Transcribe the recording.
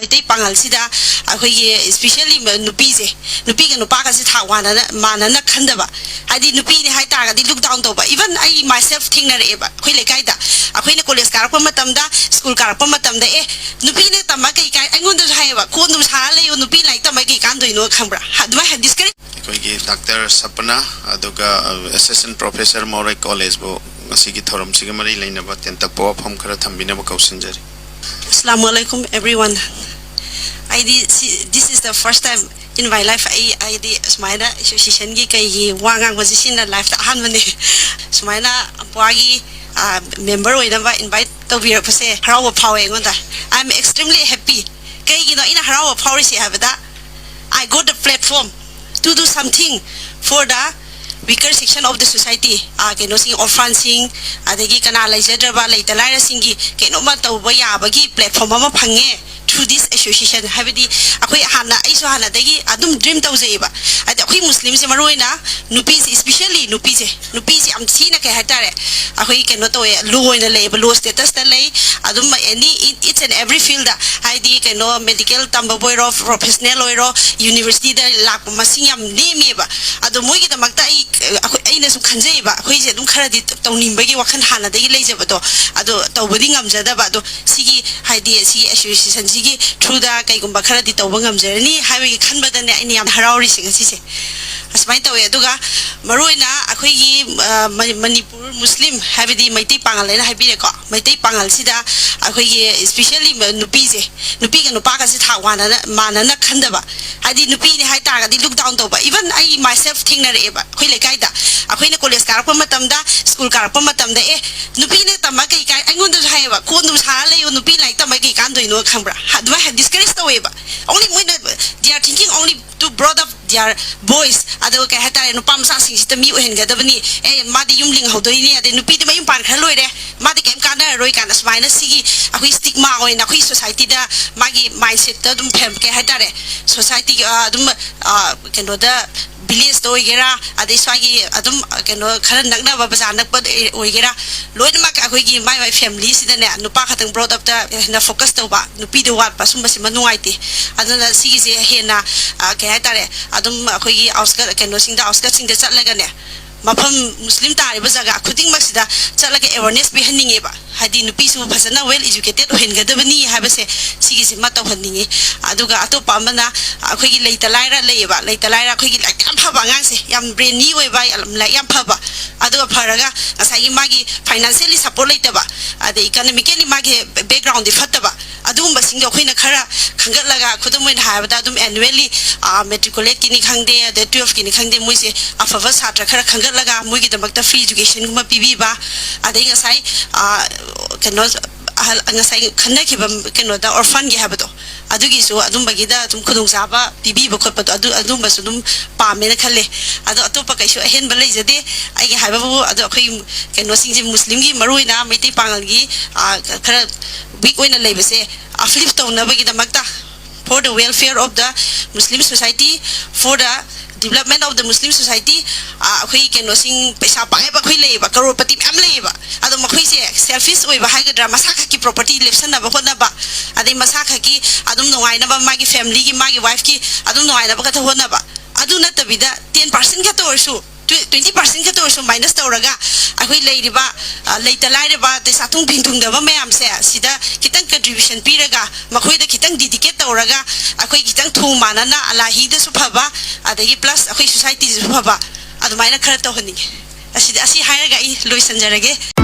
Meetei Pangal sida akhoi especially Nupiga Nupaga Thak Manana Khandaba. Hadi nupi ni hai targa di look down toba. Even I myself think na reba. Akhoi le kaida. Akhoi ne college karak pamatamda, school karak pamatamda nupi ne tamakai kai angondu haiba. Kondu sale yo nupi like tamakai kando ino khambra. Hadma had discourage. Akhoi Dr. Sapna aduga assistant professor Moray College bo masigi thoram sigamari laina ba tentak po pham khara thambina ba kausanjari. Assalamualaikum everyone. This is the first time in my life I did Smaina association gi kai wangang position na life ta han mane Smaina apagi member oina ba invite to be pase harawa phawe ngonda. I'm extremely happy kai gi no ina harawa phawe si habada I got the platform to do something for the weaker section of the society keno sing orphan sing adegi kana laijadraba laitalai singi keno ma tawba yabagi platform ama phange through this association habidi akhoi hana aiso hana dagi adum dream tawjeiba adi akhoi muslim se maroina nupi especially nupi se am thina ke hatare akhoi keno to loina leba low status ta lei adum any each and every field id keno medical tamba boiro professional oiro university da lak masing yam nemeba adu moi gi damakta aina su khanjeiba akhoi se dum khara di tawnimbagi wakhan hana dagi leijaba to adu tawbadi ngamjadaba adu sigi haidi si association through the Kaikumba Karadi Tobangam journey, having Kanbada and Yam Harari sing a cisse. As my Tawe Duga, Maruina, Akwigi, Manipur Muslim, have the Meetei Pangal and Habireko, Meetei Pangal Sida, Akwigi, especially Nupiga Nupaga Thak Manana Khandaba. I did Nupi Hai Targa, they look down toba. Even I myself think that Quile Gaida, Aquina College Carapamatamda, school Carapamatamda, Nupine Tamaki, I'm going to have a Kundus Hale, Nupi like Tamaki Kando in Cambra. Hadma had discouraged the way, only when they are thinking only to brought up their boys. Adoka Hata and Pamsa sings the Mu and Gadabani, and Madi Yumling Hodoni, and Nupita Mayumpan Haloide, Madi Kemkana, Roikan, as minus Sigi, a quick stigma in a quick society, the Maggie mindset, Dum Pemke Hatare, society, Canada. Billions to Igera, Adeswagi, Adam, Kanagna, Babazana, but Oigera, Lloyd Mac, my family, Nupaga brought up the focus to Nupido what, Pasumasimanuiti, Adana sees Hena, Kahatare, Adam, Akogi, Oscar, Canosing the Oscar sing the Salagane. Mapam Muslim Tari Bazaga, Kuting Masida, Salaka awareness behind Eba, Hadin Pisu Pasana well educated when Gadabani have a say, Sigis Mata Handingi, Aduga Ato Pamana, Akogi later Lyra Leva, later Lyra Kogi like Yampabangase, Yam brain new by like Yampaba, Adua Paraga, as I Magi financially support later, the economically Magi background the Fataba, Adumba Singa Queen Kara, Kangalaga, couldn't win have Dadum annually, matriculate Kinikangde, the 12 Kinikangde Musi, Afavas Hatra Kanga. Laga mugi the Makta free education kuma pibiba adinga sai cannot angasai connect cannot the orphan gi habado adugi so adumba gida tum khudung saba pibiba khotpa adumba sudum pamena khale adu atopa kaisu hen ba leijade ai gi hababu adu akhoi cannot sing muslim gi maruina Meetei Pangal gi khara weak oina leibase flip to na ba gi the Makta for the welfare of the Muslim society, for the development of the Muslim society, we can sing Pesa Panga Quileva, Karopati Amleva, Adamakisi, selfish way Bahaga, Masaki property, Lipsana Bahonaba, Adi Masakaki, I don't know, I never Maggie family, Maggie wifey, I don't know, I never got a honaba. I do not be that 10% get or so. 20% get or so minus the Oraga. I will lady ba later line about the Satung Pintung the Mam say, Sida, Kitan contribution Piraga, Makuida Kitan dedicate the Oraga, a quick Kitan to Manana, Alahi the Supaba, at the plus a quick society is Supaba, at the minor character honey. I see Hiraga, Louis and Jarage.